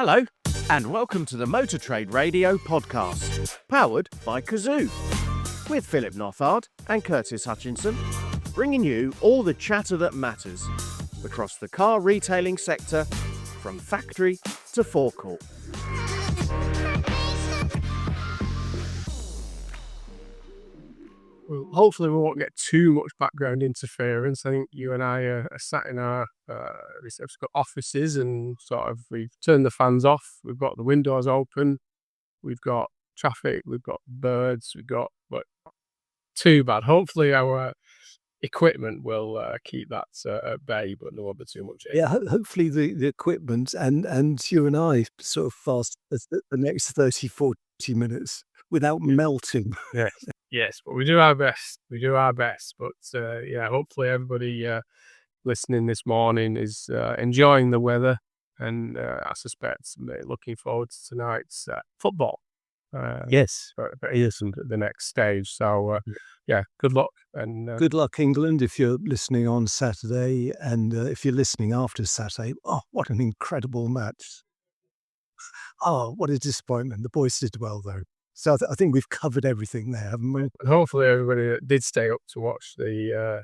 Hello, and welcome to the Motor Trade Radio podcast, powered by Cazoo, with Philip Nothard and Curtis Hutchinson, bringing you all the chatter that matters across the car retailing sector, from factory to forecourt. Well, hopefully we won't get too much background interference. I think you and I are sat in our offices and we've turned the fans off. We've got the windows open. We've got traffic. We've got birds. But too bad. Hopefully our equipment will keep that at bay, but there won't be too much. Yeah, hopefully the equipment and you and I sort of fast the next 30, 40 minutes without melting. Yes, but we do our best. But hopefully everybody listening this morning is enjoying the weather, and I suspect looking forward to tonight's football. Yes, but it isn't the next stage. So good luck, and good luck, England, if you're listening on Saturday, and if you're listening after Saturday. Oh, what an incredible match! Oh, what a disappointment. The boys did well though. So I think we've covered everything there, haven't we? And hopefully everybody that did stay up to watch the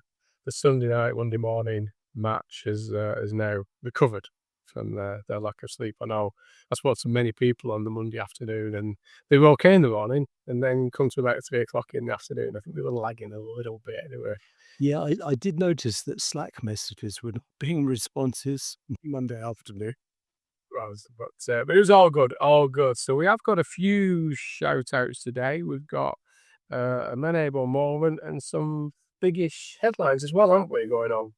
Sunday night, Monday morning match has now recovered from their lack of sleep. I know I spoke to many people on the Monday afternoon, and they were okay in the morning, and then come to about 3 o'clock in the afternoon, I think they were lagging a little bit anyway. Yeah, I did notice that Slack messages were not being responsive Monday afternoon. But it was all good. So we have got a few shout outs today. We've got a Menable moment and some biggish headlines as well, aren't we, going on?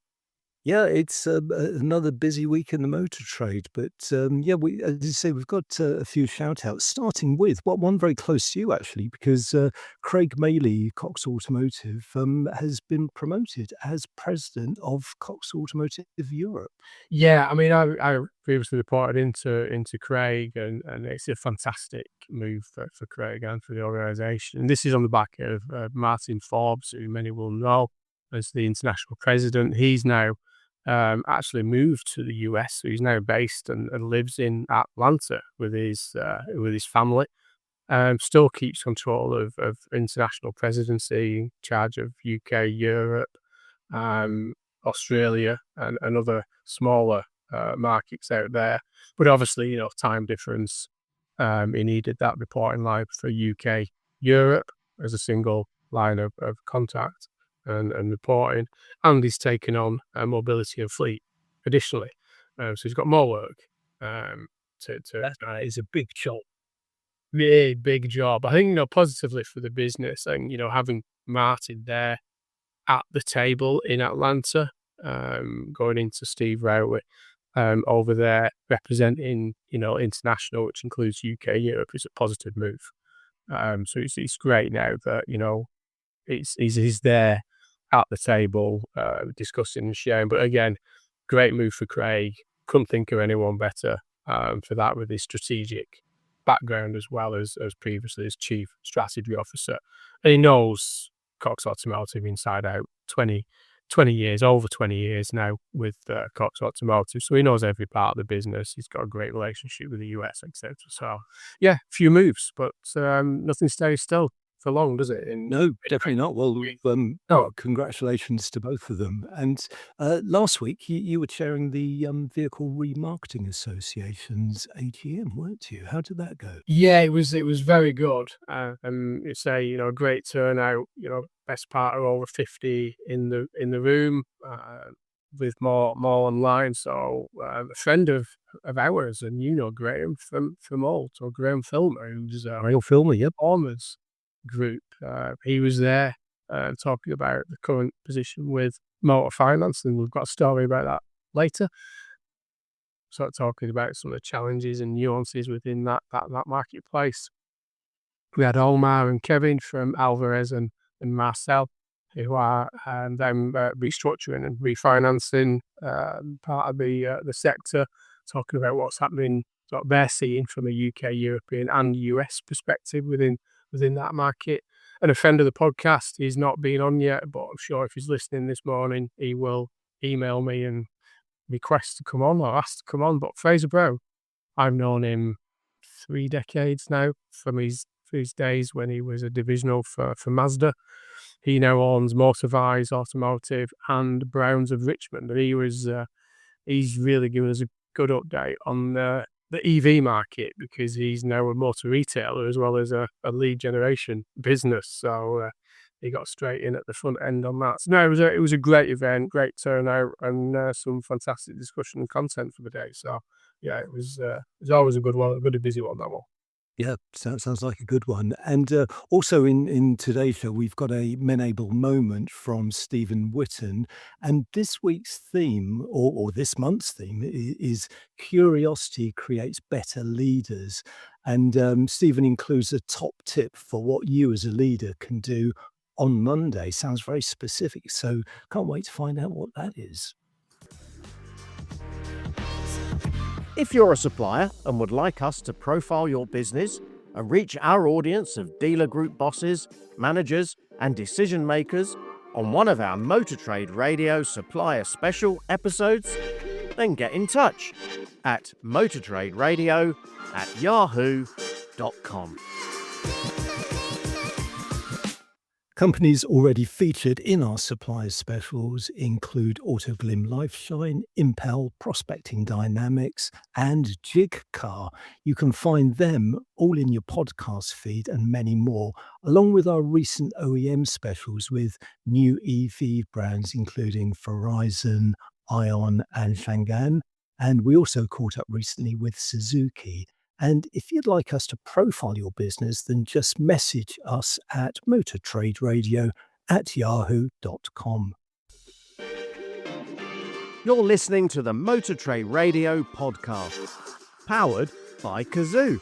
Yeah, it's another busy week in the motor trade, but we, as you say, we've got a few shout outs, starting with one very close to you actually, because Craig Maley, Cox Automotive, has been promoted as president of Cox Automotive Europe. Yeah, I mean, I previously reported into Craig, and it's a fantastic move for Craig and for the organisation. And this is on the back of Martin Forbes, who many will know as the international president. He's now actually moved to the US, so he's now based and lives in Atlanta with his family. Still keeps control of international presidency, in charge of UK, Europe, Australia, and other smaller markets out there. But obviously, time difference. He needed that reporting line for UK, Europe as a single line of contact and reporting, and he's taken on mobility and fleet additionally. So he's got more work. That is a big job. Yeah, big job. I think, positively for the business, and, having Martin there at the table in Atlanta, going into Steve Rowley over there representing, international, which includes UK, Europe, is a positive move. So it's great now that, he's there at the table discussing and sharing. But again, great move for Craig. Couldn't think of anyone better for that, with his strategic background as well as previously as chief strategy officer. And he knows Cox Automotive inside out. 20 years, over 20 years now with Cox Automotive. So he knows every part of the business. He's got a great relationship with the US, etc. So yeah, few moves, but nothing stays still for long, does it? No, definitely not. Well, congratulations to both of them. And last week you were chairing the Vehicle Remarketing Association's AGM, weren't you? How did that go? Yeah, it was very good. And it's a great turnout. Best part of over 50 in the room, with more online. So a friend of ours, and Graham from Alt, or Graham Filmer, who's Real Filmer, yep. Farmers Group. He was there talking about the current position with motor finance, and we've got a story about that later. Sort of talking about some of the challenges and nuances within that marketplace. We had Omar and Kevin from Alvarez and Marcel, who are them restructuring and refinancing part of the sector, talking about what's happening, what they're seeing from a UK, European and US perspective within that market. And a friend of the podcast, he's not been on yet, but I'm sure if he's listening this morning, he will email me and request to come on or ask to come on. But Fraser Brown, I've known him 3 decades now from his days when he was a divisional for Mazda. He now owns Motorvise, Automotive, and Browns of Richmond. And he's really given us a good update on the EV market, because he's now a motor retailer as well as a lead generation business. So he got straight in at the front end on that. So no, it was a great event, great turnout, and some fantastic discussion and content for the day. So yeah, it was always a good one, a good busy one, that one. Yeah, sounds like a good one. And also in today's show, we've got a Menable moment from Stephen Whitton. And this week's theme, or this month's theme, is curiosity creates better leaders. And Stephen includes a top tip for what you as a leader can do on Monday. Sounds very specific. So can't wait to find out what that is. If you're a supplier and would like us to profile your business and reach our audience of dealer group bosses, managers, and decision makers on one of our Motor Trade Radio supplier special episodes, then get in touch at motortraderadio@yahoo.com. Companies already featured in our suppliers specials include Autoglim Lifeshine, Impel, Prospecting Dynamics, and Jigcar. You can find them all in your podcast feed and many more, along with our recent OEM specials with new EV brands including Verizon, Ion, and Shangan. And we also caught up recently with Suzuki. And if you'd like us to profile your business, then just message us at motortraderadio@yahoo.com. You're listening to the Motor Trade Radio podcast, powered by Cazoo.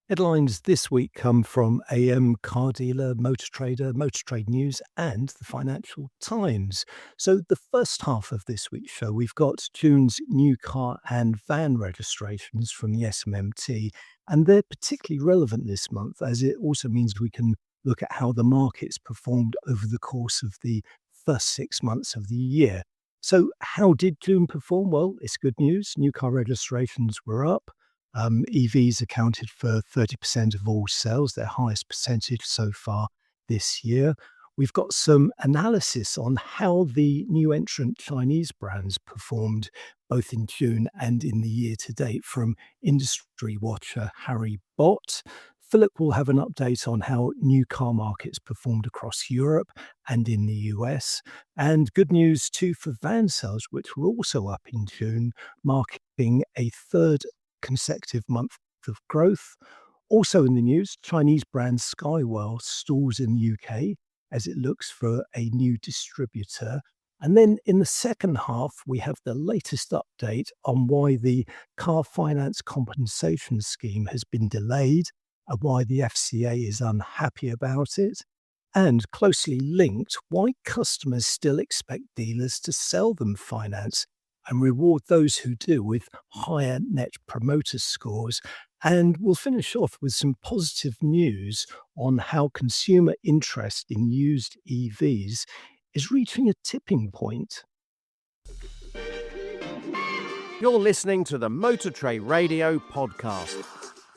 Headlines this week come from AM, Car Dealer, Motor Trader, Motor Trade News, and the Financial Times. So the first half of this week's show, we've got June's new car and van registrations from the SMMT, and they're particularly relevant this month, as it also means we can look at how the market's performed over the course of the first 6 months of the year. So how did June perform? Well, it's good news. New car registrations were up. EVs accounted for 30% of all sales, their highest percentage so far this year. We've got some analysis on how the new entrant Chinese brands performed both in June and in the year to date from industry watcher Harry Bott. Philip will have an update on how new car markets performed across Europe and in the US. And good news too for van sales, which were also up in June, marking a third consecutive month of growth. Also in the news, Chinese brand Skywell stalls in the UK as it looks for a new distributor. And then in the second half, we have the latest update on why the car finance compensation scheme has been delayed and why the FCA is unhappy about it. And closely linked, why customers still expect dealers to sell them finance and reward those who do with higher net promoter scores. And we'll finish off with some positive news on how consumer interest in used EVs is reaching a tipping point. You're listening to the Motor Trade Radio podcast,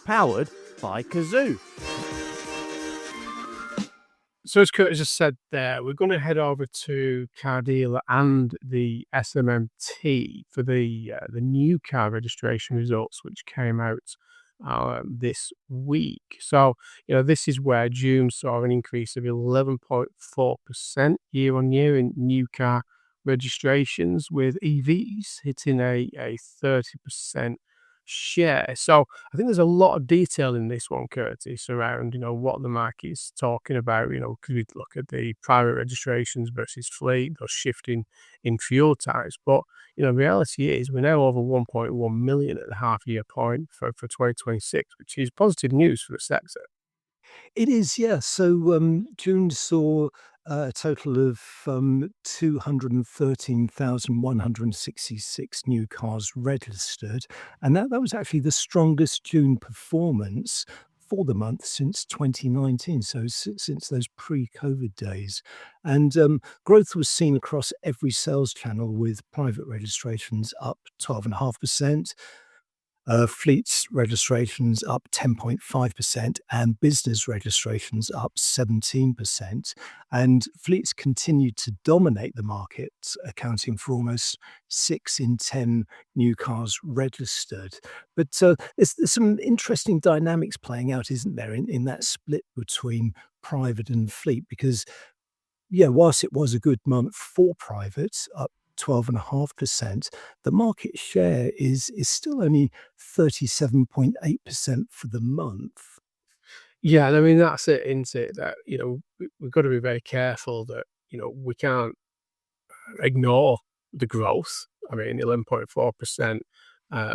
powered by Cazoo. So as Kurt just said there, we're going to head over to Car Dealer and the SMMT for the new car registration results, which came out this week. So, this is where June saw an increase of 11.4% year on year in new car registrations, with EVs hitting a 30% share. So I think there's a lot of detail in this one, Curtis, around what the market is talking about. Because we look at the private registrations versus fleet, those shifting in fuel types. But reality is we're now over 1.1 million at the half-year point for 2026, which is positive news for the sector. It is, yeah. So June saw a total of 213,166 new cars registered. And that was actually the strongest June performance for the month since 2019, so since those pre-COVID days. And growth was seen across every sales channel, with private registrations up 12.5%, fleets registrations up 10.5%, and business registrations up 17%. And fleets continued to dominate the market, accounting for almost 6 in 10 new cars registered. But there's some interesting dynamics playing out, isn't there, in that split between private and fleet? Because yeah, whilst it was a good month for private, up 12.5%, the market share is still only 37.8% for the month. Yeah, and I mean, that's it, isn't it? That, we've got to be very careful that, we can't ignore the growth. I mean, 11.4%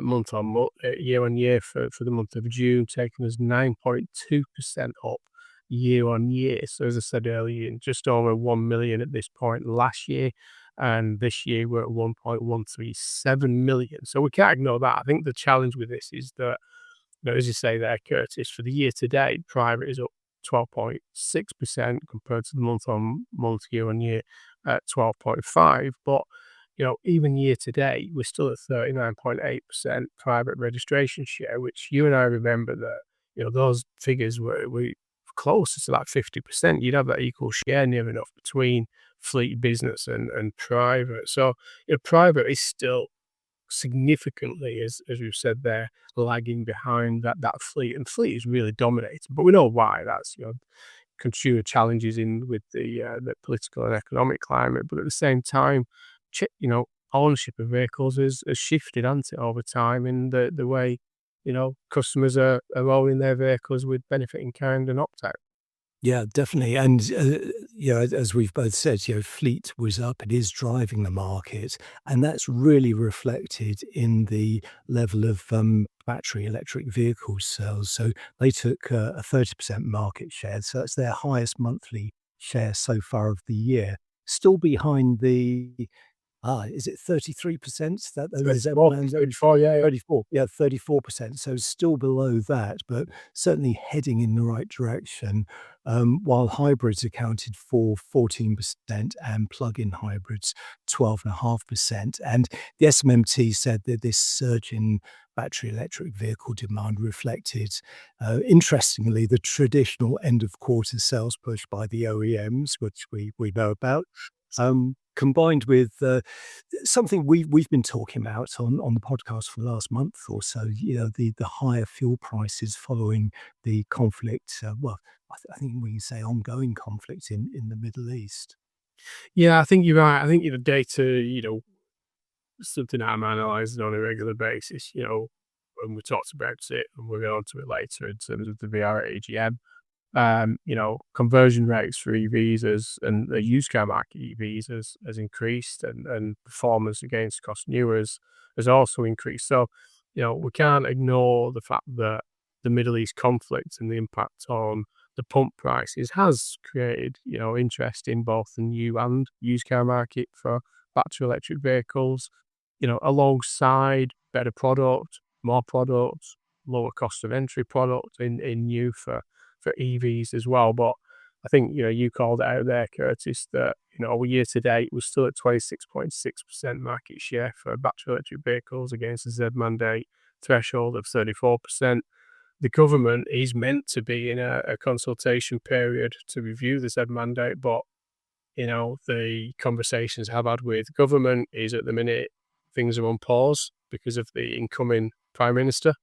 month on month, year on year for the month of June, taking us 9.2% up year on year. So as I said earlier, just over 1 million at this point last year, and this year we're at 1.137 million. So we can't ignore that. I think the challenge with this is that, as you say there, Curtis, for the year to date, private is up 12.6% compared to the month on month, year on year at 12.5%. But, even year to date, we're still at 39.8% private registration share, which you and I remember that, those figures were closer to like 50%. You'd have that equal share near enough between fleet, business and private. So, private is still significantly, as we've said there, lagging behind that fleet, and fleet is really dominating. But we know why. That's consumer challenges in with the political and economic climate. But at the same time, ownership of vehicles has shifted, hasn't it, over time, in the way customers are owning their vehicles with benefit in kind and opt out. Yeah, definitely. And, as we've both said, fleet was up. It is driving the market. And that's really reflected in the level of battery electric vehicle sales. So they took a 30% market share. So that's their highest monthly share so far of the year. Still behind is it 33% that is 34, yeah. 34, yeah, 34%. So still below that, but certainly heading in the right direction. While hybrids accounted for 14% and plug-in hybrids 12.5%. And the SMMT said that this surge in battery electric vehicle demand reflected, interestingly, the traditional end of quarter sales push by the OEMs, which we know about. Combined with something we've been talking about on the podcast for the last month or so, the higher fuel prices following the conflict. I think we can say ongoing conflict in the Middle East. Yeah, I think you're right. I think the data, something I'm analysing on a regular basis. When we talked about it, and we'll get on to it later in terms of the VR at AGM. Conversion rates for EVs and the used car market EVs has increased, and performance against cost new has also increased. So, we can't ignore the fact that the Middle East conflict and the impact on the pump prices has created, interest in both the new and used car market for battery electric vehicles, alongside better product, more products, lower cost of entry product in new for EVs as well. But I think, you called it out there, Curtis, that, year to date was still at 26.6% market share for battery electric vehicles against the Z mandate threshold of 34%. The government is meant to be in a consultation period to review the Z mandate, but, the conversations I've had with government is at the minute things are on pause because of the incoming Prime Minister.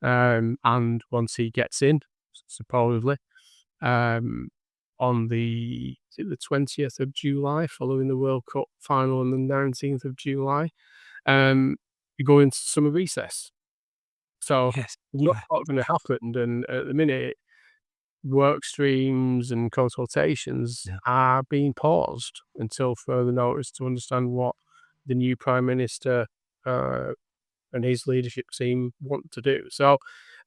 And once he gets in, supposedly, on the 20th of July, following the World Cup final on the 19th of July, you go into summer recess. So Yes. what's going to happen? And at the minute, work streams and consultations are being paused until further notice to understand what the new Prime Minister and his leadership team want to do. So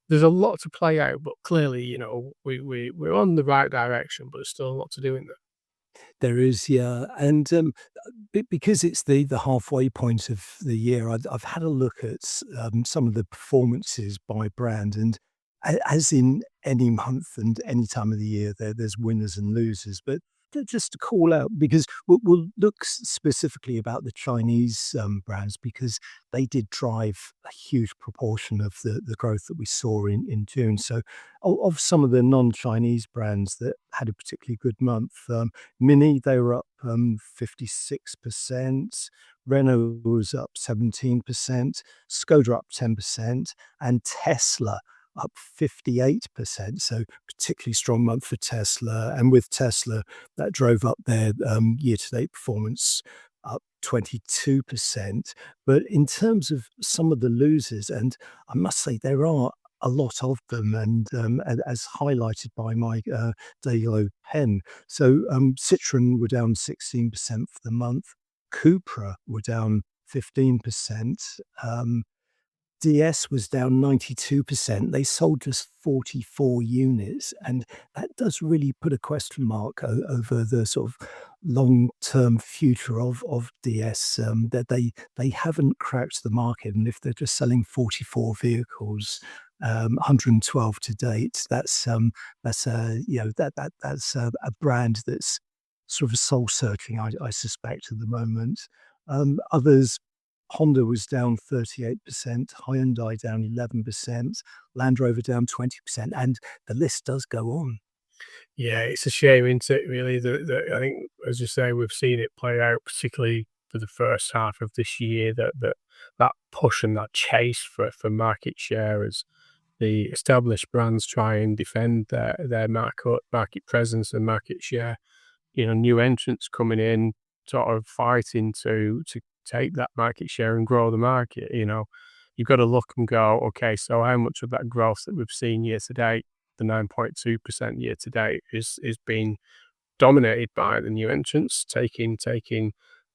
there's a lot to play out, but clearly, we're on the right direction, but there's still a lot to do in there. There is, yeah. And because it's the halfway point of the year, I've had a look at some of the performances by brand. And as in any month and any time of the year, there's winners and losers. But just to call out, because we'll look specifically about the Chinese brands, because they did drive a huge proportion of the growth that we saw in June. So of some of the non-Chinese brands that had a particularly good month, Mini, they were up 56%, Renault was up 17%, Skoda up 10%, and Tesla up 58%. So particularly strong month for Tesla. And with Tesla, that drove up their year-to-date performance up 22%. But in terms of some of the losers, and I must say there are a lot of them, and as highlighted by my Daily pen. So Citroen were down 16% for the month. Cupra were down 15%. DS was down 92%. They sold just 44 units, and that does really put a question mark over the sort of long-term future of DS, that they haven't cracked the market, and if they're just selling 44 vehicles, 112 to date, that's a, that's a brand that's sort of soul searching, I suspect, at the moment. Others, Honda was down 38%, Hyundai down 11%, Land Rover down 20%, and the list does go on. Yeah, it's a shame, isn't it, really, that I think, as you say, we've seen it play out, particularly for the first half of this year, that push and that chase for market share as the established brands try and defend their market presence and market share. New entrants coming in, sort of fighting to take that market share and grow the market. You've got to look and go, okay, so how much of that growth that we've seen year to date, the 9.2% year to date, is being dominated by the new entrants, taking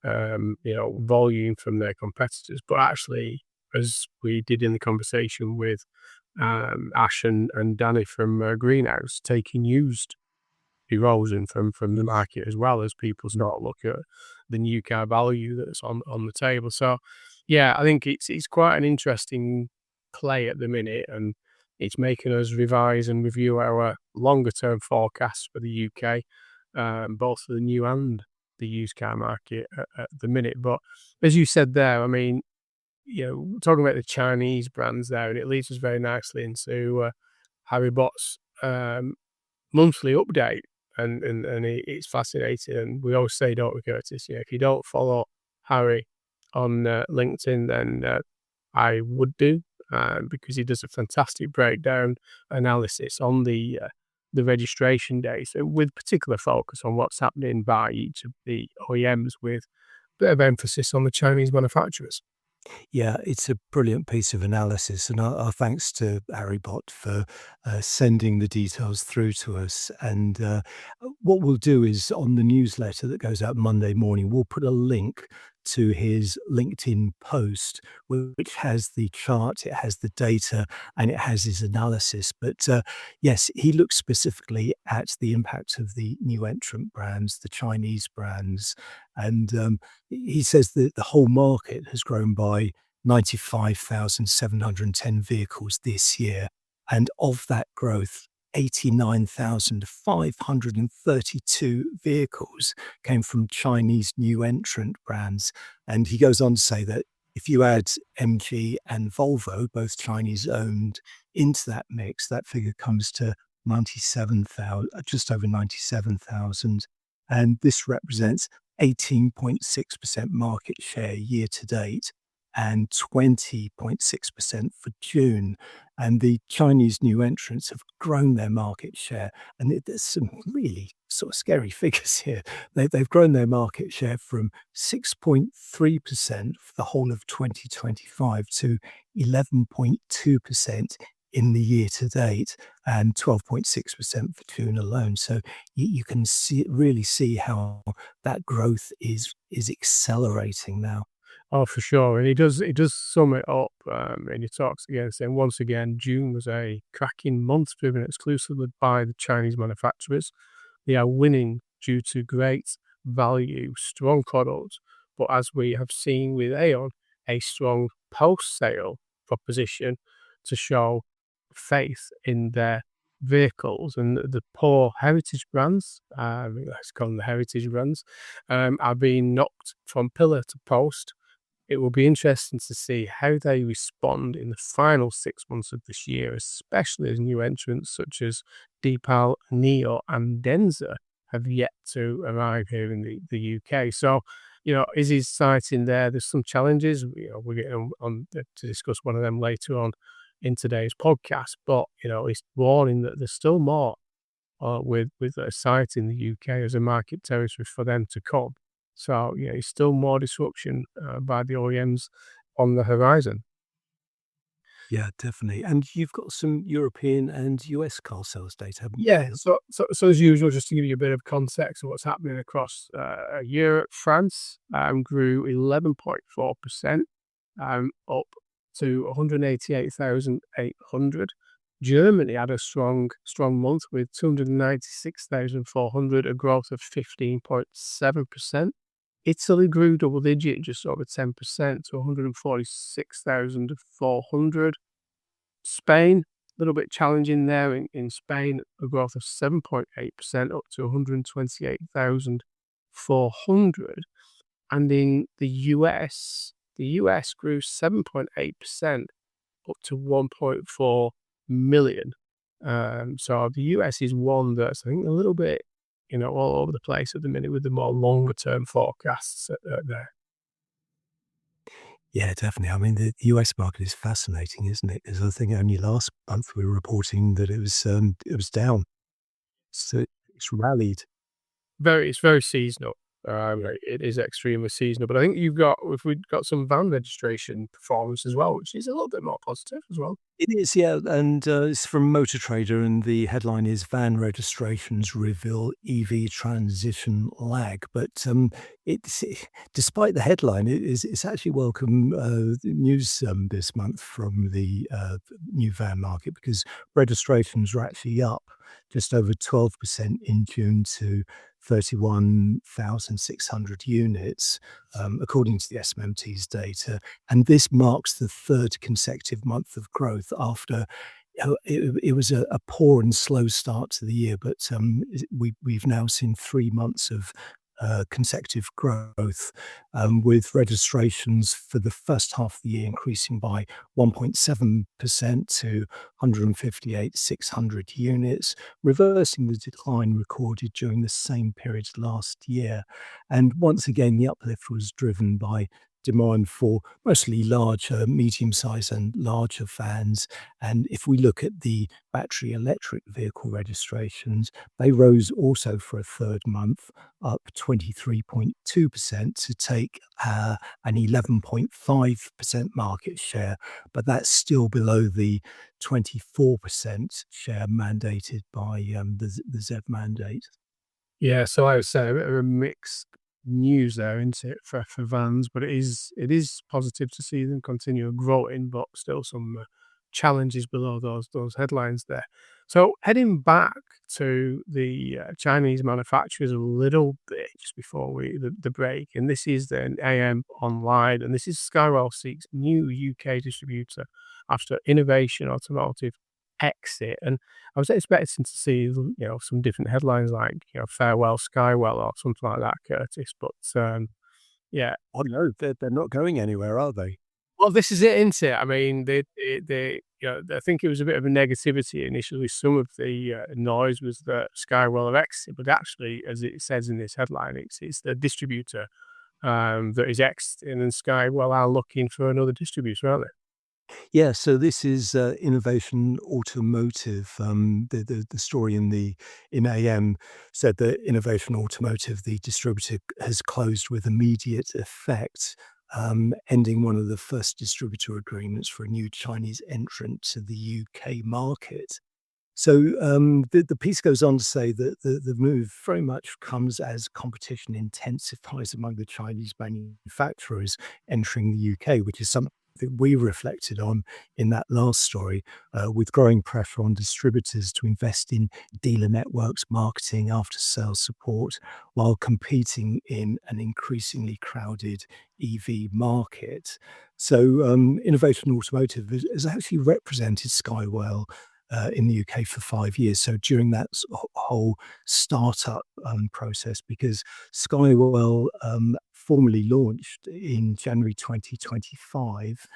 volume from their competitors. But actually, as we did in the conversation with Ash and Danny from Greenhouse, taking used erosion from the market, as well as people start look at the new car value that's on the table. So yeah, I think it's quite an interesting play at the minute, and it's making us revise and review our longer term forecasts for the UK, both for the new and the used car market at the minute. But as you said there, I mean, talking about the Chinese brands there, and it leads us very nicely into Harry Bott's monthly update, and it's fascinating. And we always say, don't we, Curtis? If you don't follow Harry on LinkedIn, then I would do, because he does a fantastic breakdown analysis on the registration day, so with particular focus on what's happening by each of the OEMs, with a bit of emphasis on the Chinese manufacturers. Yeah, it's a brilliant piece of analysis, and our thanks to Harry Bott for sending the details through to us. And what we'll do is, on the newsletter that goes out Monday morning, we'll put a link to his LinkedIn post, which has the chart, it has the data, and it has his analysis. But yes, he looks specifically at the impact of the new entrant brands, the Chinese brands, and he says that the whole market has grown by 95,710 vehicles this year. And of that growth, 89,532 vehicles came from Chinese new entrant brands. And he goes on to say that if you add MG and Volvo, both Chinese owned, into that mix, that figure comes to 97,000, just over 97,000. And this represents 18.6% market share year to date and 20.6% for June. And the Chinese new entrants have grown their market share. And there's some really sort of scary figures here. They've grown their market share from 6.3% for the whole of 2025 to 11.2% in the year to date, and 12.6% for June alone. So you can really see how that growth is accelerating now. Oh, for sure. And he does sum it up, and he talks again, saying, once again, June was a cracking month driven exclusively by the Chinese manufacturers. They are winning due to great value, strong products, but as we have seen with Aeon, a strong post-sale proposition to show faith in their vehicles, and the poor heritage brands, let's call them the heritage brands, are being knocked from pillar to post. It will be interesting to see how they respond in the final 6 months of this year, especially as new entrants such as Deepal, Neo, and Denza have yet to arrive here in the UK. So, is he citing there's some challenges? We're getting on to discuss one of them later on in today's podcast, but, he's warning that there's still more with a site in the UK as a market territory for them to come. So, it's still more disruption by the OEMs on the horizon. Yeah, definitely. And you've got some European and US car sales data, haven't you? Yeah, so as usual, just to give you a bit of context of what's happening across Europe, France grew 11.4%, up to 188,800. Germany had a strong month with 296,400, a growth of 15.7%. Italy grew double digit, just over 10% to 146,400. Spain, a little bit challenging there in Spain, a growth of 7.8%, up to 128,400. And in the US grew 7.8%, up to 1.4 million. So the US is one that's, I think, a little bit, all over the place at the minute with the more longer term forecasts there. Yeah, definitely. I mean, the US market is fascinating, isn't it? Because I think only last month we were reporting that it was down. So it's rallied. It's very seasonal. It is extremely seasonal, but I think we've got some van registration performance as well, which is a little bit more positive as well. It is, yeah, and it's from Motor Trader, and the headline is "Van Registrations Reveal EV Transition Lag." But it's despite the headline, it's actually welcome news this month from the new van market, because registrations are actually up just over 12% in June to 31,600 units, according to the SMMT's data. And this marks the third consecutive month of growth after it was a poor and slow start to the year. But we've now seen 3 months of consecutive growth, with registrations for the first half of the year increasing by 1.7% to 158,600 units, reversing the decline recorded during the same period last year. And once again, the uplift was driven by demand for mostly larger, medium-sized and larger vans. And if we look at the battery electric vehicle registrations, they rose also for a third month, up 23.2% to take an 11.5% market share, but that's still below the 24% share mandated by the ZEV mandate. Yeah, so I would say a bit of a mixed news there, isn't it, for vans, but it is positive to see them continue growing, but still some challenges below those headlines there. So heading back to the Chinese manufacturers a little bit just before the break, and this is then AM Online, and this is Skywell seeks new UK distributor after Innovation Automotive exit. And I was expecting to see, some different headlines like, farewell Skywell or something like that, Curtis. But yeah, Oh no, they're not going anywhere, are they? well, this is it, isn't it? I mean, I think it was a bit of a negativity initially. Some of the noise was that Skywell have exited, but actually, as it says in this headline, it's the distributor that is exiting, and Skywell are looking for another distributor, aren't they? Yeah, so this is Innovation Automotive. The story in AM said that Innovation Automotive, the distributor, has closed with immediate effect, ending one of the first distributor agreements for a new Chinese entrant to the UK market. So the piece goes on to say that the move very much comes as competition intensifies among the Chinese manufacturers entering the UK, which is something that we reflected on in that last story, with growing pressure on distributors to invest in dealer networks, marketing, after-sales support, while competing in an increasingly crowded EV market. So, Innovation Automotive has actually represented Skywell in the UK for 5 years. So during that whole startup process, because Skywell formally launched in January 2025,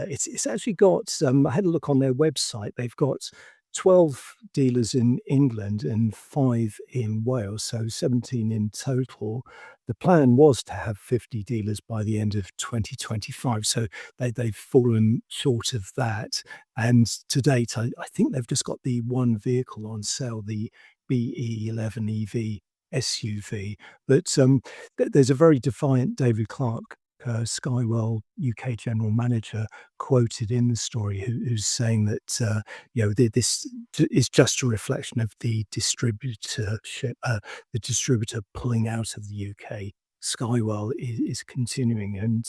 it's actually got, I had a look on their website, they've got 12 dealers in England and 5 in Wales, so 17 in total. The plan was to have 50 dealers by the end of 2025, so they've fallen short of that. And to date, I think they've just got the one vehicle on sale, the BE11 EV SUV. But there's a very defiant David Clark, Skywell UK general manager, quoted in the story, who's saying that this is just a reflection of the distributorship, the distributor pulling out of the UK. Skywell is continuing, and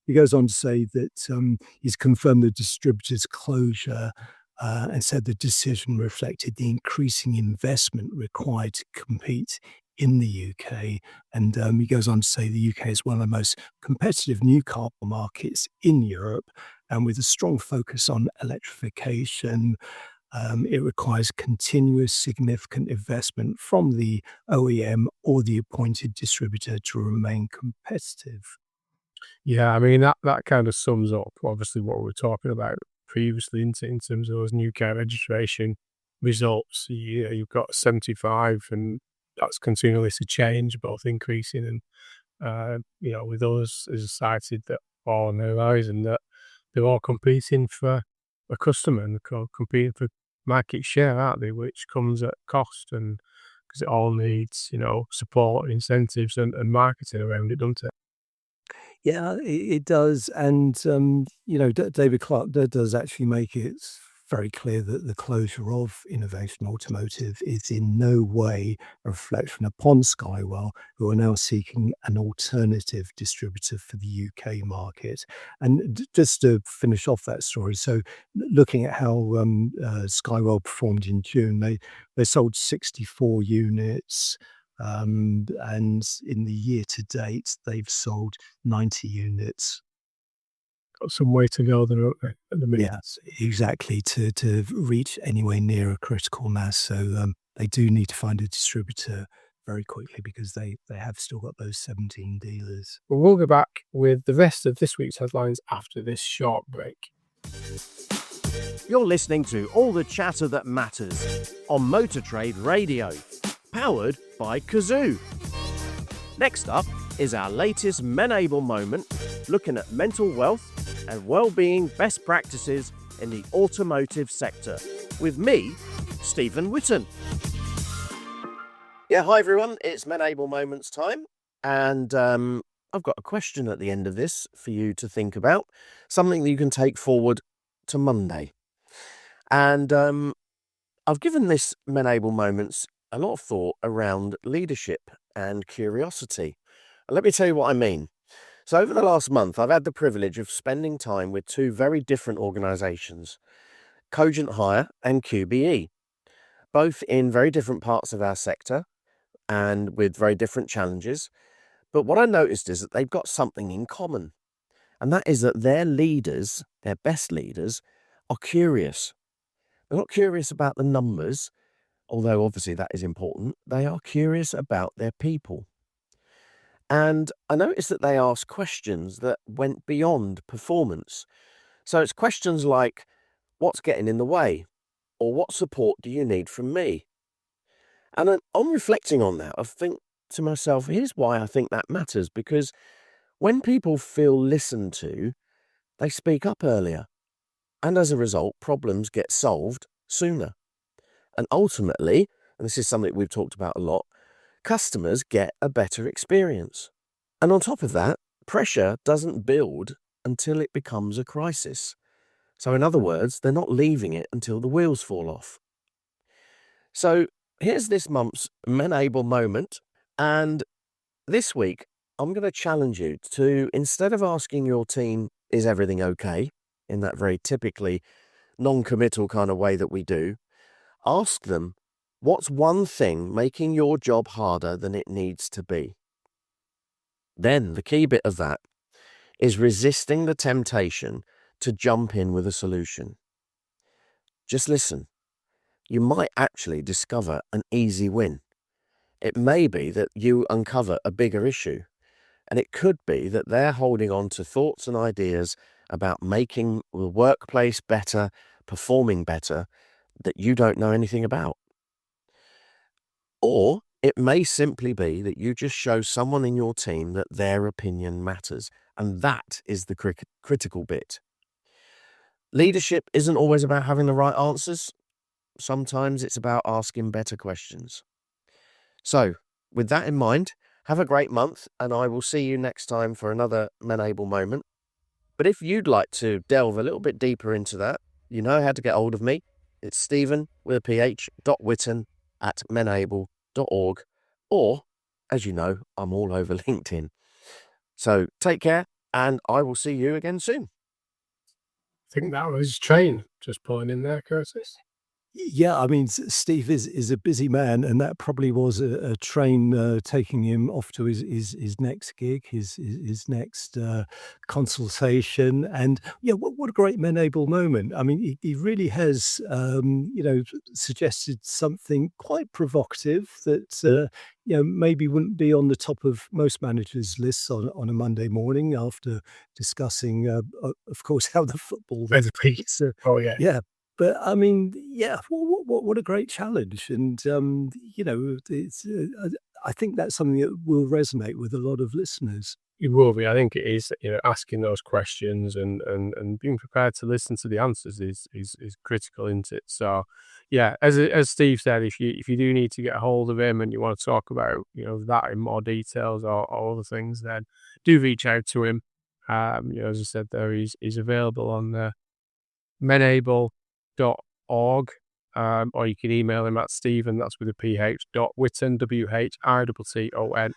he goes on to say that he's confirmed the distributor's closure. And said the decision reflected the increasing investment required to compete in the UK. And he goes on to say the UK is one of the most competitive new car markets in Europe, and with a strong focus on electrification, it requires continuous significant investment from the OEM or the appointed distributor to remain competitive. Yeah, I mean, that kind of sums up obviously what we were talking about previously in terms of those new car registration results. You've got 75, and that's continually to change, both increasing and, with those as cited that all on the horizon, that they're all competing for a customer and they're competing for market share, aren't they? Which comes at cost, and because it all needs, support, incentives, and marketing around it, doesn't it? Yeah, it does. And, David Clark does actually make it very clear that the closure of Innovation Automotive is in no way a reflection upon Skywell, who are now seeking an alternative distributor for the UK market. And just to finish off that story, so looking at how Skywell performed in June, they sold 64 units. And in the year to date, they've sold 90 units. Got some way to go there, don't they, at the minute? Yes, exactly, to reach anywhere near a critical mass. So they do need to find a distributor very quickly, because they have still got those 17 dealers. Well, we'll go back with the rest of this week's headlines after this short break. You're listening to All the Chatter That Matters on Motor Trade Radio, powered by Cazoo. Next up is our latest Menable moment, looking at mental wealth and well-being best practices in the automotive sector, with me, Stephen Whitton. Yeah, hi everyone, it's Menable Moments time, and I've got a question at the end of this for you to think about, something that you can take forward to Monday. And I've given this Menable Moments a lot of thought around leadership and curiosity. And let me tell you what I mean. So over the last month, I've had the privilege of spending time with two very different organisations, Cogent Hire and QBE, both in very different parts of our sector and with very different challenges. But what I noticed is that they've got something in common, and that is that their leaders, their best leaders, are curious. They're not curious about the numbers, although obviously that is important. They are curious about their people. And I noticed that they asked questions that went beyond performance. So it's questions like, what's getting in the way? Or what support do you need from me? And then on reflecting on that, I think to myself, here's why I think that matters. Because when people feel listened to, they speak up earlier. And as a result, problems get solved sooner. And ultimately, and this is something we've talked about a lot, customers get a better experience. And on top of that, pressure doesn't build until it becomes a crisis. So in other words, they're not leaving it until the wheels fall off. So here's this month's Menable moment. And this week, I'm going to challenge you to, instead of asking your team, is everything okay, in that very typically non-committal kind of way that we do, ask them, what's one thing making your job harder than it needs to be? Then the key bit of that is resisting the temptation to jump in with a solution. Just listen. You might actually discover an easy win. It may be that you uncover a bigger issue, and it could be that they're holding on to thoughts and ideas about making the workplace better, performing better, that you don't know anything about. Or it may simply be that you just show someone in your team that their opinion matters, and that is the critical bit. Leadership isn't always about having the right answers. Sometimes it's about asking better questions. So, with that in mind, have a great month, and I will see you next time for another Menable moment. But if you'd like to delve a little bit deeper into that, you know how to get hold of me. It's Stephen with a PH, .Whitton@menable.org, or, as you know, I'm all over LinkedIn. So take care, and I will see you again soon. I think that was train just pulling in there, Curtis. Yeah, I mean, Steve is a busy man, and that probably was a train taking him off to his next gig, his next consultation. And yeah, what a great Menable moment. I mean, he really has, suggested something quite provocative that maybe wouldn't be on the top of most managers' lists on a Monday morning after discussing, of course, how the football. Oh yeah. Yeah. But I mean, yeah, what a great challenge, and it's. I think that's something that will resonate with a lot of listeners. It will be. I think it is. Asking those questions and being prepared to listen to the answers is critical, isn't it? So, yeah, as Steve said, if you do need to get a hold of him and you want to talk about that in more details or other things, then do reach out to him. As I said, there he's available on Menable.org, or you can email him at Stephen, that's with a PH, .Whitton, WHITTON,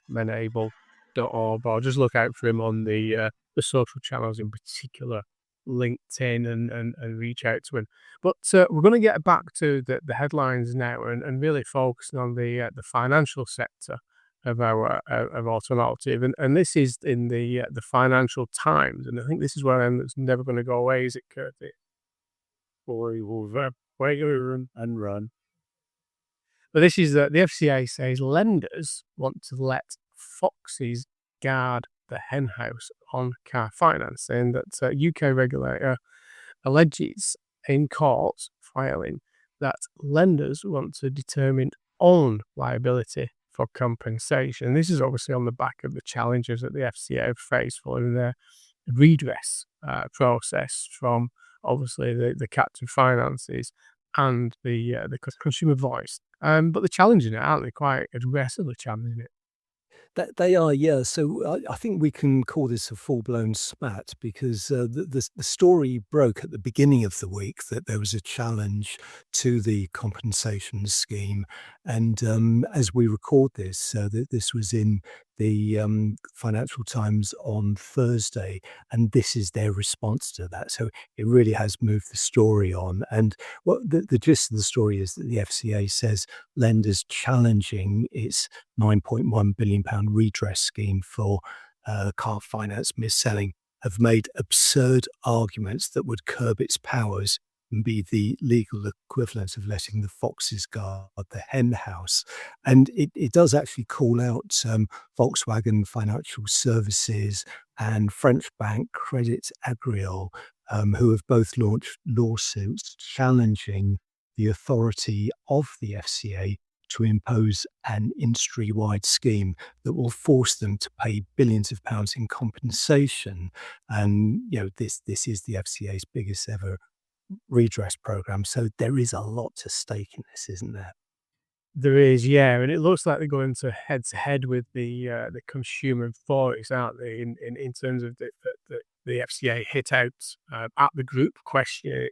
@menable.org, or just look out for him on the social channels, in particular LinkedIn, and reach out to him. But we're going to get back to the headlines now and really focusing on the financial sector of our of Automotive, and this is in the Financial Times, and I think this is where it's never going to go away, is it, Curtis? We will run and run. But this is the FCA says lenders want to let foxes guard the henhouse on car finance, saying that UK regulator alleges in court filing that lenders want to determine own liability for compensation. This is obviously on the back of the challenges that the FCA have faced following their redress process from obviously the captive finances and the consumer voice. But they're challenging it, aren't they? Quite aggressively challenging it. That they are, yeah. So I think we can call this a full-blown spat because the story broke at the beginning of the week that there was a challenge to the compensation scheme, and as we record this, this was in the Financial Times on Thursday, and this is their response to that. So it really has moved the story on. And what the gist of the story is that the FCA says lenders challenging its £9.1 billion redress scheme for car finance mis-selling have made absurd arguments that would curb its powers and be the legal equivalent of letting the foxes guard the hen house. And it does actually call out Volkswagen Financial Services and French bank Credit Agricole, who have both launched lawsuits challenging the authority of the FCA to impose an industry-wide scheme that will force them to pay billions of pounds in compensation. And this is the FCA's biggest ever redress program. So there is a lot to stake in this, isn't there? There is, yeah, and it looks like they're going to head with the consumer voice, aren't they? In terms of the FCA hit out at the group, question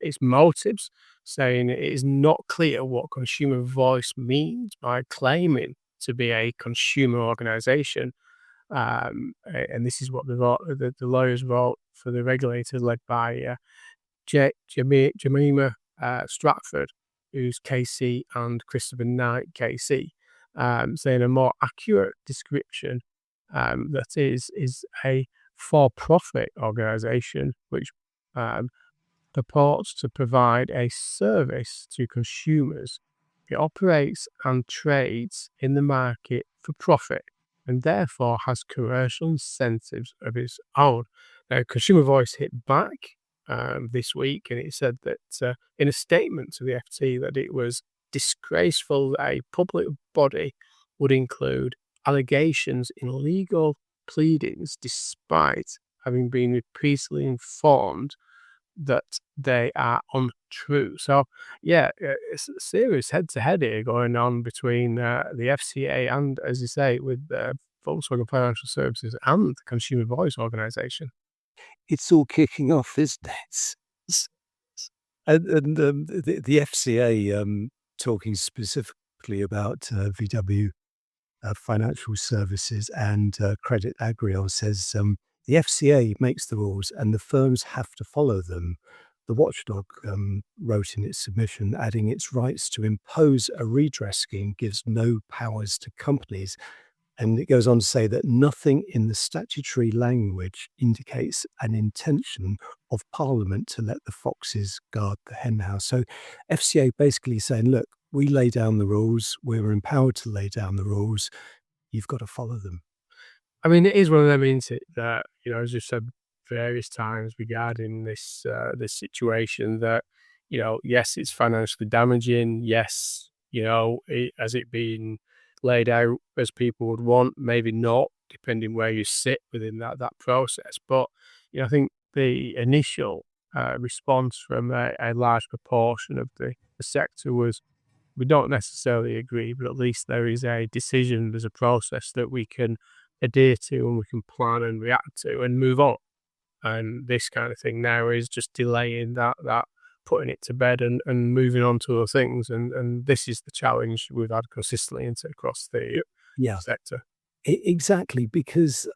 its motives, saying it is not clear what consumer voice means by claiming to be a consumer organisation. And this is what the lawyers wrote for the regulator led by Jemima Stratford, who's KC, and Christopher Knight, KC, saying a more accurate description that is a for-profit organisation which purports to provide a service to consumers. It operates and trades in the market for profit and therefore has commercial incentives of its own. Now, Consumer Voice hit back this week, and it said that in a statement to the FT that it was disgraceful that a public body would include allegations in legal pleadings despite having been repeatedly informed that they are untrue. So, yeah, it's a serious head-to-head here going on between the FCA and, as you say, with Volkswagen Financial Services and the Consumer Voice organisation. It's all kicking off, isn't it? And the FCA, talking specifically about VW Financial Services and Credit Agricole, says the FCA makes the rules and the firms have to follow them. The watchdog wrote in its submission, adding its rights to impose a redress scheme gives no powers to companies. And it goes on to say that nothing in the statutory language indicates an intention of Parliament to let the foxes guard the henhouse. So FCA basically saying, look, we lay down the rules, we're empowered to lay down the rules, you've got to follow them. I mean, it is one of them, isn't it, that, as you've said various times regarding this situation, that, yes, it's financially damaging. Yes, has it been laid out as people would want? Maybe not, depending where you sit within that process. But, I think the initial response from a large proportion of the sector was, we don't necessarily agree, but at least there is a decision, there's a process that we can adhere to and we can plan and react to and move on. And this kind of thing now is just delaying that putting it to bed and moving on to other things. And this is the challenge we've had consistently across the sector. Exactly, because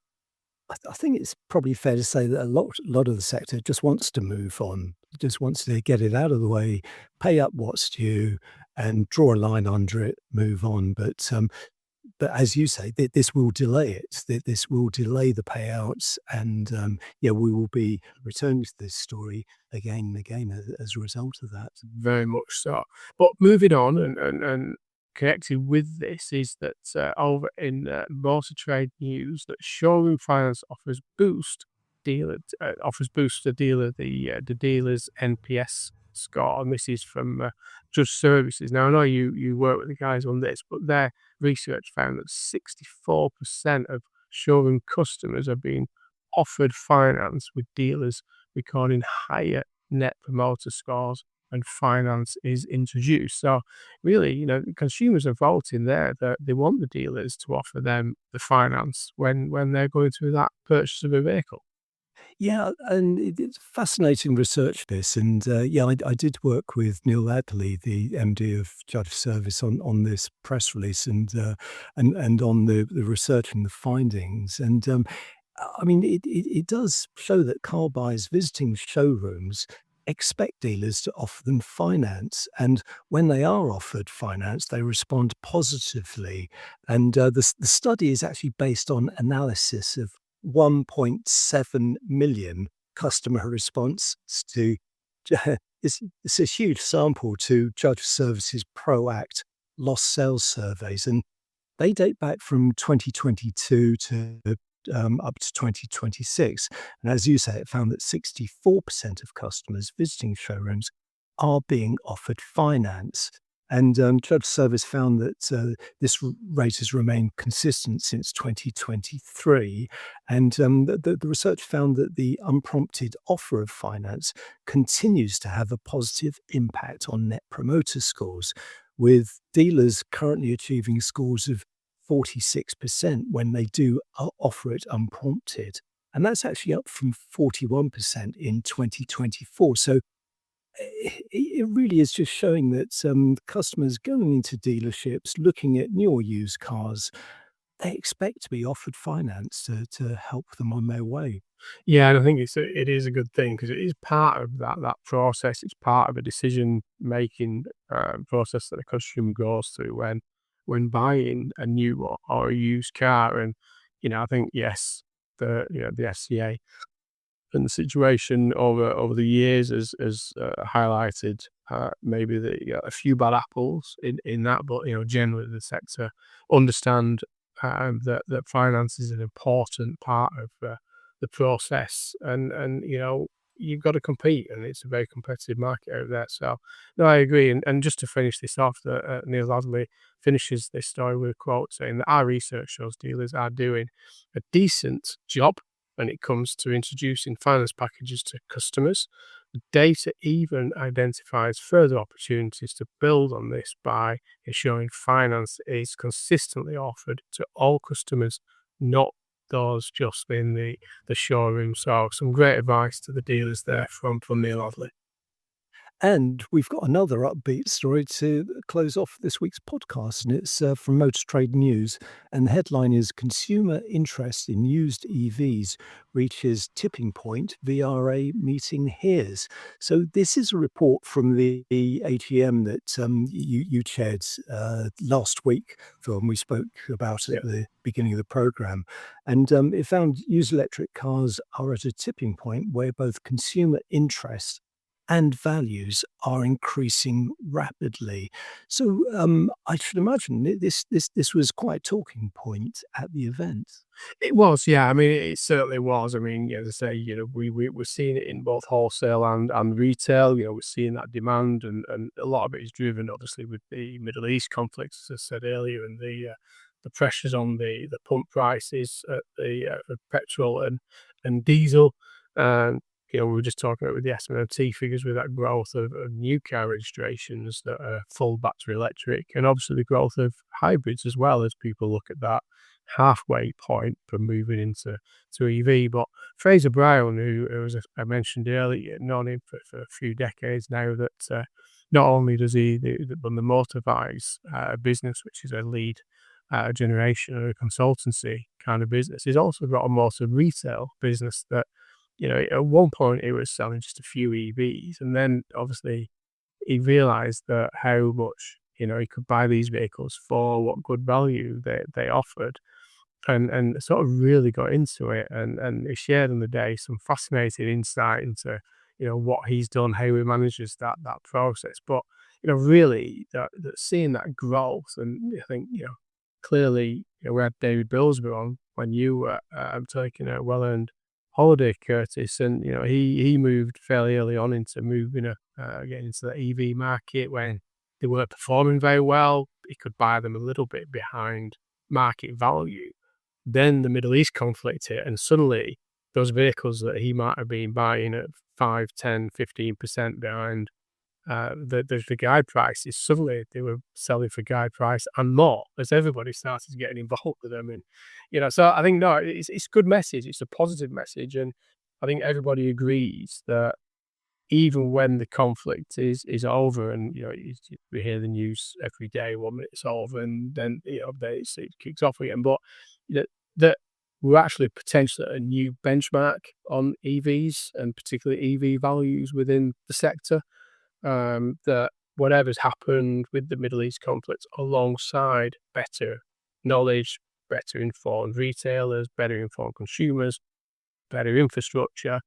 I think it's probably fair to say that a lot of the sector just wants to move on, just wants to get it out of the way, pay up what's due, and draw a line under it, move on. But as you say, this will delay it. This will delay the payouts, and we will be returning to this story again and again as a result of that. Very much so. But moving on and connected with this is that over in Motor Trade news, that Showroom Finance offers boost the dealer the dealer's NPS score, and this is from Judge Services. Now, I know you work with the guys on this, but their research found that 64% of showroom customers are being offered finance, with dealers recording higher net promoter scores and finance is introduced. So really, consumers are voting there that they want the dealers to offer them the finance when they're going through that purchase of a vehicle. Yeah, and it's fascinating research, this. And I did work with Neil Adley, the MD of Judge Service, on this press release and on the research and the findings. And I mean, it does show that car buyers visiting showrooms expect dealers to offer them finance. And when they are offered finance, they respond positively. And the study is actually based on analysis of 1.7 million customer responses to it's a huge sample to Judge Services ProAct lost sales surveys, and they date back from 2022 to up to 2026. And as you say, it found that 64% of customers visiting showrooms are being offered finance. And Judge Service found that this rate has remained consistent since 2023. And the research found that the unprompted offer of finance continues to have a positive impact on net promoter scores, with dealers currently achieving scores of 46% when they do offer it unprompted. And that's actually up from 41% in 2024. So it really is just showing that customers going into dealerships, looking at new or used cars, they expect to be offered finance to help them on their way. Yeah, and I think it is a good thing because it is part of that process. It's part of a decision-making, process that a customer goes through when buying a new or a used car. And, I think, yes, the FCA and the situation over the years has highlighted, maybe a few bad apples in that, but, generally the sector understand, that finance is an important part of, the process. And, you've got to compete, and it's a very competitive market out there. So, no, I agree. And just to finish this off, Neil Ladley finishes this story with a quote saying that our research shows dealers are doing a decent job when it comes to introducing finance packages to customers. The data even identifies further opportunities to build on this by ensuring finance is consistently offered to all customers, not those just in the showroom. So some great advice to the dealers there from Neil Odley. And we've got another upbeat story to close off this week's podcast, and it's from Motor Trade News. And the headline is Consumer Interest in Used EVs Reaches Tipping Point, VRA Meeting Hears. So, this is a report from the AGM that you chaired last week, Phil, and we spoke about it at the beginning of the programme. And it found used electric cars are at a tipping point where both consumer interest and values are increasing rapidly. So I should imagine this was quite a talking point at the event. It was, yeah. I mean, it certainly was. I mean, as I say, we're seeing it in both wholesale and retail. We're seeing that demand, and a lot of it is driven, obviously, with the Middle East conflicts, as I said earlier, and the pressures on the pump prices at the petrol and diesel. We were just talking about with the SMMT figures with that growth of new car registrations that are full battery electric, and obviously the growth of hybrids as well, as people look at that halfway point for moving into EV. But Fraser Brown, who as I mentioned earlier, known him for a few decades now, that not only does he run the Motorvise business, which is a lead generation or a consultancy kind of business, he's also got a motor retail business that, at one point it was selling just a few EVs, and then obviously he realized that how much, he could buy these vehicles for, what good value they offered, and sort of really got into it. And he shared on the day some fascinating insight into, what he's done, how he manages that process. But, really that seeing that growth, and I think, clearly, we had David Bilsby on when you were taking a well-earned holiday, Curtis, and he moved fairly early on into getting into the EV market when they weren't performing very well. He could buy them a little bit behind market value. Then the Middle East conflict hit, and suddenly those vehicles that he might have been buying at 5, 10, 15% behind the guide prices, suddenly they were selling for guide price and more, as everybody started getting involved with them. And so I think, no, it's a good message. It's a positive message, and I think everybody agrees that even when the conflict is over, and we hear the news every day, 1 minute it's over, and then it kicks off again. But that we're actually potentially at a new benchmark on EVs, and particularly EV values within the sector. That whatever's happened with the Middle East conflict, alongside better knowledge, better informed retailers, better informed consumers, better infrastructure,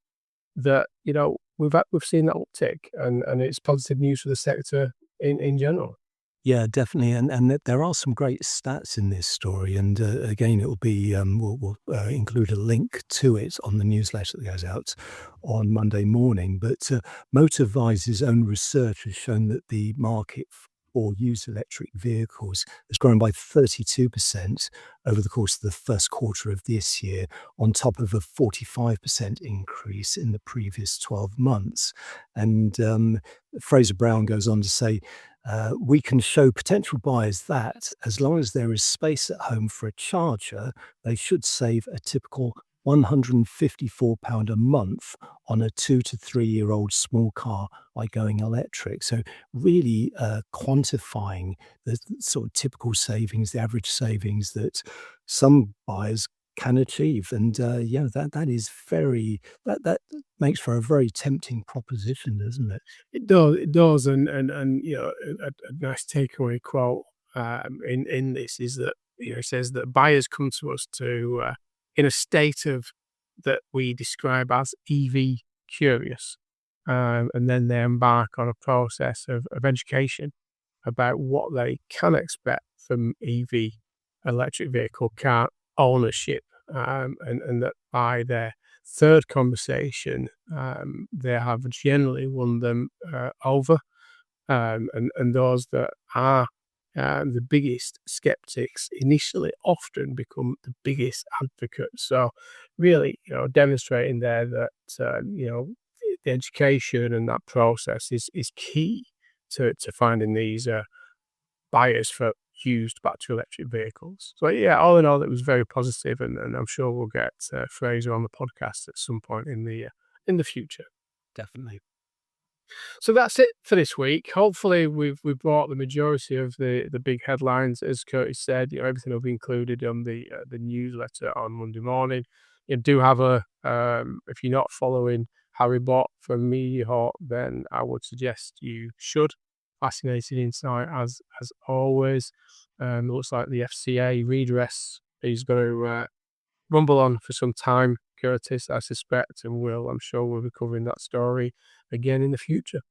that we've seen that uptick, and it's positive news for the sector in general. Yeah, definitely, and there are some great stats in this story, and again, it will be we'll include a link to it on the newsletter that goes out on Monday morning. But Motorvise's own research has shown that the market for used electric vehicles has grown by 32% over the course of the first quarter of this year, on top of a 45% increase in the previous 12 months. And Fraser Brown goes on to say, we can show potential buyers that as long as there is space at home for a charger, they should save a typical £154 a month on a 2 to 3 year old small car by going electric. So really quantifying the sort of typical savings, the average savings that some buyers can achieve. And that is that makes for a very tempting proposition, doesn't it? It does, and a nice takeaway quote in this is that it says that buyers come to us in a state of that we describe as EV curious, and then they embark on a process of education about what they can expect from EV electric vehicle car ownership, and that by their third conversation, they have generally won them over, and those that are the biggest skeptics initially often become the biggest advocates. So really, demonstrating there that the education and that process is key to finding these buyers for used battery electric vehicles. So yeah, all in all, it was very positive, and I'm sure we'll get Fraser on the podcast at some point in the future. Definitely. So that's it for this week. Hopefully, we've brought the majority of the big headlines, as Curtis said. Everything will be included on the newsletter on Monday morning. You do have if you're not following Harry Bott from MediaHawk, then I would suggest you should. Fascinating insight as always. It looks like the FCA redress is going to rumble on for some time, Curtis, I suspect, and I'm sure we'll be covering that story again in the future.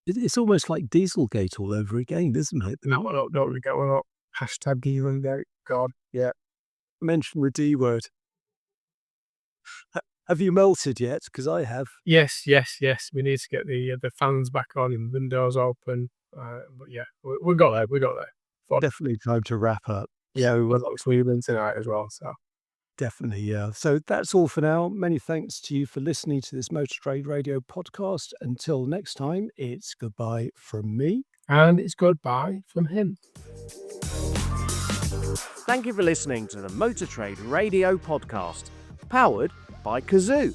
It's almost like Dieselgate all over again, isn't it? That one up, don't we get one up? Hashtag Dieselgate. God, yeah. Mention the D word. Have you melted yet? Because I have. Yes. We need to get the fans back on and windows open. But yeah, we got there. Fun. Definitely time to wrap up. Yeah, we went up swimming tonight as well. So definitely, yeah. So that's all for now. Many thanks to you for listening to this Motor Trade Radio podcast. Until next time, it's goodbye from me. And it's goodbye from him. Thank you for listening to the Motor Trade Radio podcast, powered by Cazoo.